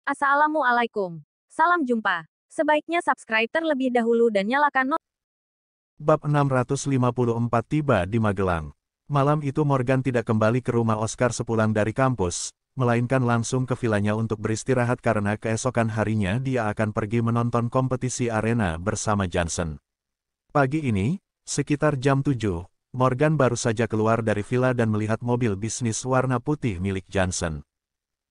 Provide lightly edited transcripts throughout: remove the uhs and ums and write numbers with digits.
Assalamualaikum. Salam jumpa. Sebaiknya subscribe terlebih dahulu dan nyalakan Bab 654 tiba di Magelang. Malam itu Morgan tidak kembali ke rumah Oscar sepulang dari kampus, melainkan langsung ke vilanya untuk beristirahat karena keesokan harinya dia akan pergi menonton kompetisi arena bersama Johnson. Pagi ini, sekitar jam 7, Morgan baru saja keluar dari villa dan melihat mobil bisnis warna putih milik Johnson.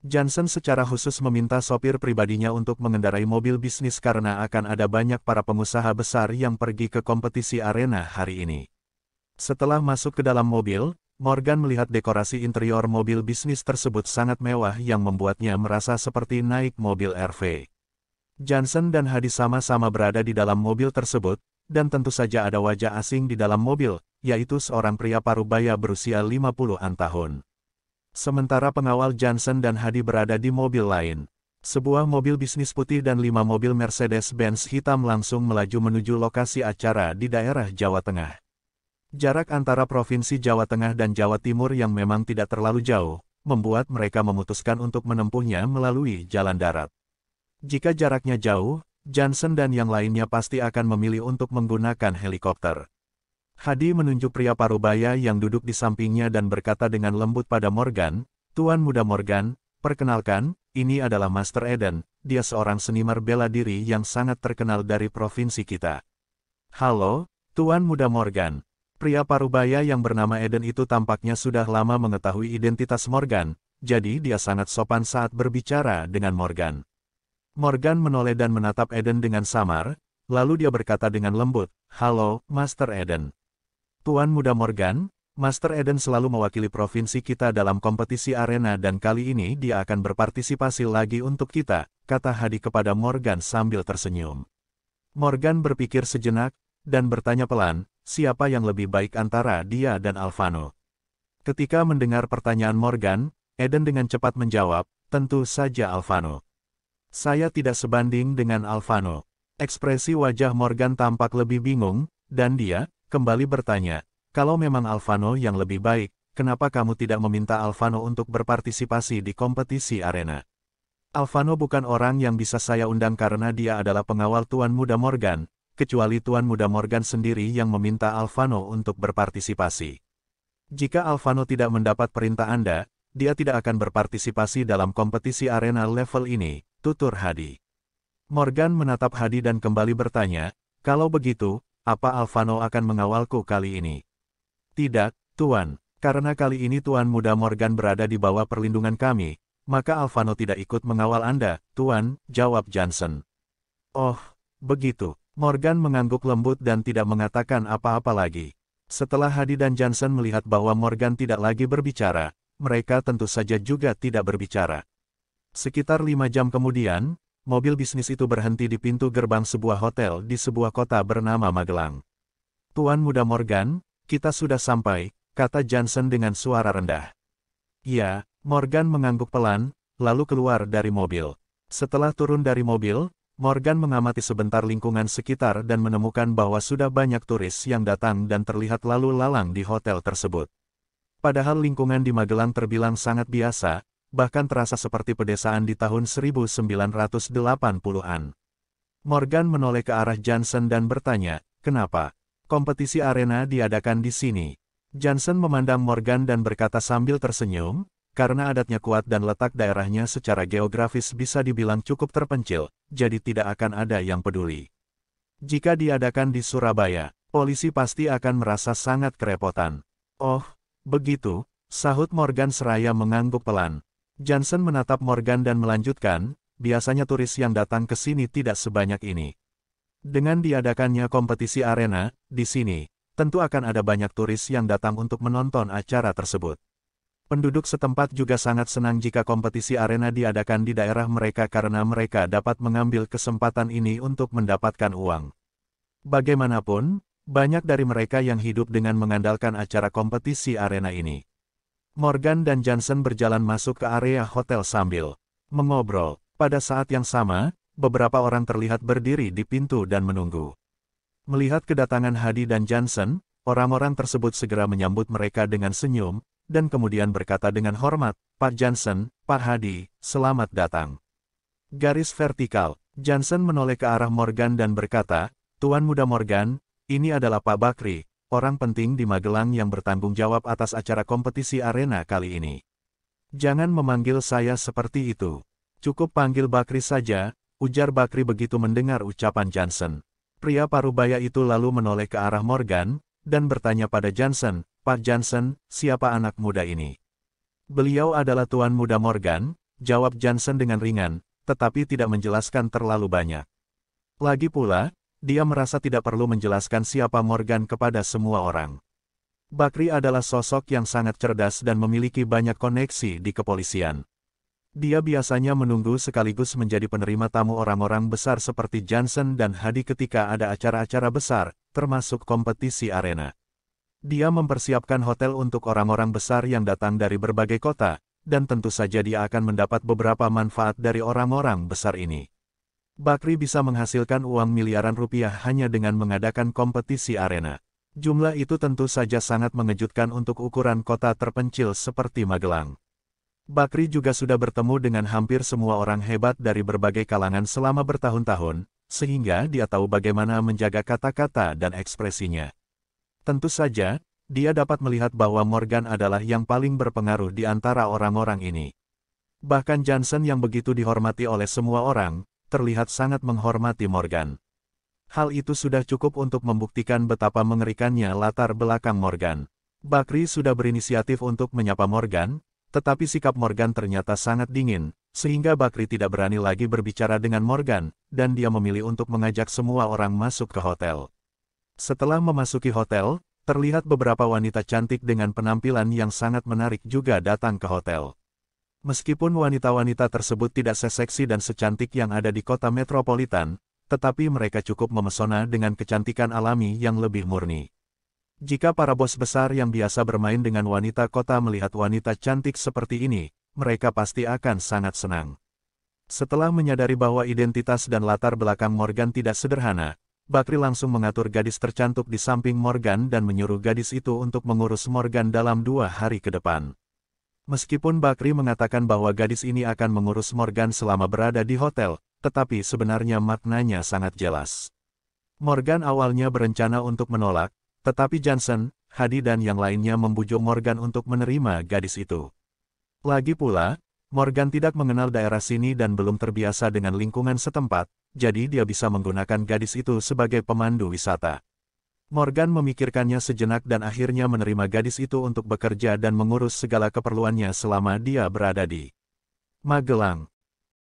Johnson secara khusus meminta sopir pribadinya untuk mengendarai mobil bisnis karena akan ada banyak para pengusaha besar yang pergi ke kompetisi arena hari ini. Setelah masuk ke dalam mobil, Morgan melihat dekorasi interior mobil bisnis tersebut sangat mewah yang membuatnya merasa seperti naik mobil RV. Johnson dan Hadi sama-sama berada di dalam mobil tersebut, dan tentu saja ada wajah asing di dalam mobil, yaitu seorang pria parubaya berusia 50-an tahun. Sementara pengawal Johnson dan Hadi berada di mobil lain. Sebuah mobil bisnis putih dan 5 mobil Mercedes-Benz hitam langsung melaju menuju lokasi acara di daerah Jawa Tengah. Jarak antara Provinsi Jawa Tengah dan Jawa Timur yang memang tidak terlalu jauh, membuat mereka memutuskan untuk menempuhnya melalui jalan darat. Jika jaraknya jauh, Johnson dan yang lainnya pasti akan memilih untuk menggunakan helikopter. Hadi menunjuk pria parubaya yang duduk di sampingnya dan berkata dengan lembut pada Morgan, "Tuan Muda Morgan, perkenalkan, ini adalah Master Eden, dia seorang seniman bela diri yang sangat terkenal dari provinsi kita." "Halo, Tuan Muda Morgan." Pria parubaya yang bernama Eden itu tampaknya sudah lama mengetahui identitas Morgan, jadi dia sangat sopan saat berbicara dengan Morgan. Morgan menoleh dan menatap Eden dengan samar, lalu dia berkata dengan lembut, "Halo, Master Eden." "Tuan Muda Morgan, Master Eden selalu mewakili provinsi kita dalam kompetisi arena dan kali ini dia akan berpartisipasi lagi untuk kita," kata Hadi kepada Morgan sambil tersenyum. Morgan berpikir sejenak, dan bertanya pelan, siapa yang lebih baik antara dia dan Alvano? Ketika mendengar pertanyaan Morgan, Eden dengan cepat menjawab, "Tentu saja Alvano. Saya tidak sebanding dengan Alvano." Ekspresi wajah Morgan tampak lebih bingung, dan dia kembali bertanya, "Kalau memang Alvano yang lebih baik, kenapa kamu tidak meminta Alvano untuk berpartisipasi di kompetisi arena?" "Alvano bukan orang yang bisa saya undang karena dia adalah pengawal Tuan Muda Morgan, kecuali Tuan Muda Morgan sendiri yang meminta Alvano untuk berpartisipasi. Jika Alvano tidak mendapat perintah Anda, dia tidak akan berpartisipasi dalam kompetisi arena level ini," tutur Hadi. Morgan menatap Hadi dan kembali bertanya, "Kalau begitu, apa Alvano akan mengawalku kali ini?" "Tidak, Tuan. Karena kali ini Tuan Muda Morgan berada di bawah perlindungan kami, maka Alvano tidak ikut mengawal Anda, Tuan," jawab Johnson. "Oh, begitu." Morgan mengangguk lembut dan tidak mengatakan apa-apa lagi. Setelah Hadi dan Johnson melihat bahwa Morgan tidak lagi berbicara, mereka tentu saja juga tidak berbicara. Sekitar 5 jam kemudian, mobil bisnis itu berhenti di pintu gerbang sebuah hotel di sebuah kota bernama Magelang. "Tuan Muda Morgan, kita sudah sampai," kata Johnson dengan suara rendah. "Ya," Morgan mengangguk pelan, lalu keluar dari mobil. Setelah turun dari mobil, Morgan mengamati sebentar lingkungan sekitar dan menemukan bahwa sudah banyak turis yang datang dan terlihat lalu lalang di hotel tersebut. Padahal lingkungan di Magelang terbilang sangat biasa, bahkan terasa seperti pedesaan di tahun 1980-an. Morgan menoleh ke arah Johnson dan bertanya, "Kenapa kompetisi arena diadakan di sini?" Johnson memandang Morgan dan berkata sambil tersenyum, "Karena adatnya kuat dan letak daerahnya secara geografis bisa dibilang cukup terpencil, jadi tidak akan ada yang peduli. Jika diadakan di Surabaya, polisi pasti akan merasa sangat kerepotan." "Oh, begitu," sahut Morgan seraya mengangguk pelan. Johnson menatap Morgan dan melanjutkan, "Biasanya turis yang datang ke sini tidak sebanyak ini. Dengan diadakannya kompetisi arena di sini, tentu akan ada banyak turis yang datang untuk menonton acara tersebut. Penduduk setempat juga sangat senang jika kompetisi arena diadakan di daerah mereka karena mereka dapat mengambil kesempatan ini untuk mendapatkan uang. Bagaimanapun, banyak dari mereka yang hidup dengan mengandalkan acara kompetisi arena ini." Morgan dan Johnson berjalan masuk ke area hotel sambil mengobrol. Pada saat yang sama, beberapa orang terlihat berdiri di pintu dan menunggu. Melihat kedatangan Hadi dan Johnson, orang-orang tersebut segera menyambut mereka dengan senyum, dan kemudian berkata dengan hormat, "Pak Johnson, Pak Hadi, selamat datang." Garis vertikal. Johnson menoleh ke arah Morgan dan berkata, "Tuan Muda Morgan, ini adalah Pak Bakri, orang penting di Magelang yang bertanggung jawab atas acara kompetisi arena kali ini. Jangan memanggil saya seperti itu. Cukup panggil Bakri saja," ujar Bakri begitu mendengar ucapan Johnson. Pria parubaya itu lalu menoleh ke arah Morgan, dan bertanya pada Johnson, "Pak Johnson, siapa anak muda ini?" "Beliau adalah Tuan Muda Morgan," jawab Johnson dengan ringan, tetapi tidak menjelaskan terlalu banyak. Lagi pula, dia merasa tidak perlu menjelaskan siapa Morgan kepada semua orang. Bakri adalah sosok yang sangat cerdas dan memiliki banyak koneksi di kepolisian. Dia biasanya menunggu sekaligus menjadi penerima tamu orang-orang besar seperti Johnson dan Hadi ketika ada acara-acara besar, termasuk kompetisi arena. Dia mempersiapkan hotel untuk orang-orang besar yang datang dari berbagai kota, dan tentu saja dia akan mendapat beberapa manfaat dari orang-orang besar ini. Bakri bisa menghasilkan uang miliaran rupiah hanya dengan mengadakan kompetisi arena. Jumlah itu tentu saja sangat mengejutkan untuk ukuran kota terpencil seperti Magelang. Bakri juga sudah bertemu dengan hampir semua orang hebat dari berbagai kalangan selama bertahun-tahun, sehingga dia tahu bagaimana menjaga kata-kata dan ekspresinya. Tentu saja, dia dapat melihat bahwa Morgan adalah yang paling berpengaruh di antara orang-orang ini. Bahkan Johnson yang begitu dihormati oleh semua orang, terlihat sangat menghormati Morgan. Hal itu sudah cukup untuk membuktikan betapa mengerikannya latar belakang Morgan. Bakri sudah berinisiatif untuk menyapa Morgan, tetapi sikap Morgan ternyata sangat dingin, sehingga Bakri tidak berani lagi berbicara dengan Morgan, dan dia memilih untuk mengajak semua orang masuk ke hotel. Setelah memasuki hotel, terlihat beberapa wanita cantik dengan penampilan yang sangat menarik juga datang ke hotel. Meskipun wanita-wanita tersebut tidak seseksi dan secantik yang ada di kota metropolitan, tetapi mereka cukup memesona dengan kecantikan alami yang lebih murni. Jika para bos besar yang biasa bermain dengan wanita kota melihat wanita cantik seperti ini, mereka pasti akan sangat senang. Setelah menyadari bahwa identitas dan latar belakang Morgan tidak sederhana, Bakri langsung mengatur gadis tercantik di samping Morgan dan menyuruh gadis itu untuk mengurus Morgan dalam 2 hari ke depan. Meskipun Bakri mengatakan bahwa gadis ini akan mengurus Morgan selama berada di hotel, tetapi sebenarnya maknanya sangat jelas. Morgan awalnya berencana untuk menolak, tetapi Johnson, Hadi dan yang lainnya membujuk Morgan untuk menerima gadis itu. Lagi pula, Morgan tidak mengenal daerah sini dan belum terbiasa dengan lingkungan setempat, jadi dia bisa menggunakan gadis itu sebagai pemandu wisata. Morgan memikirkannya sejenak dan akhirnya menerima gadis itu untuk bekerja dan mengurus segala keperluannya selama dia berada di Magelang.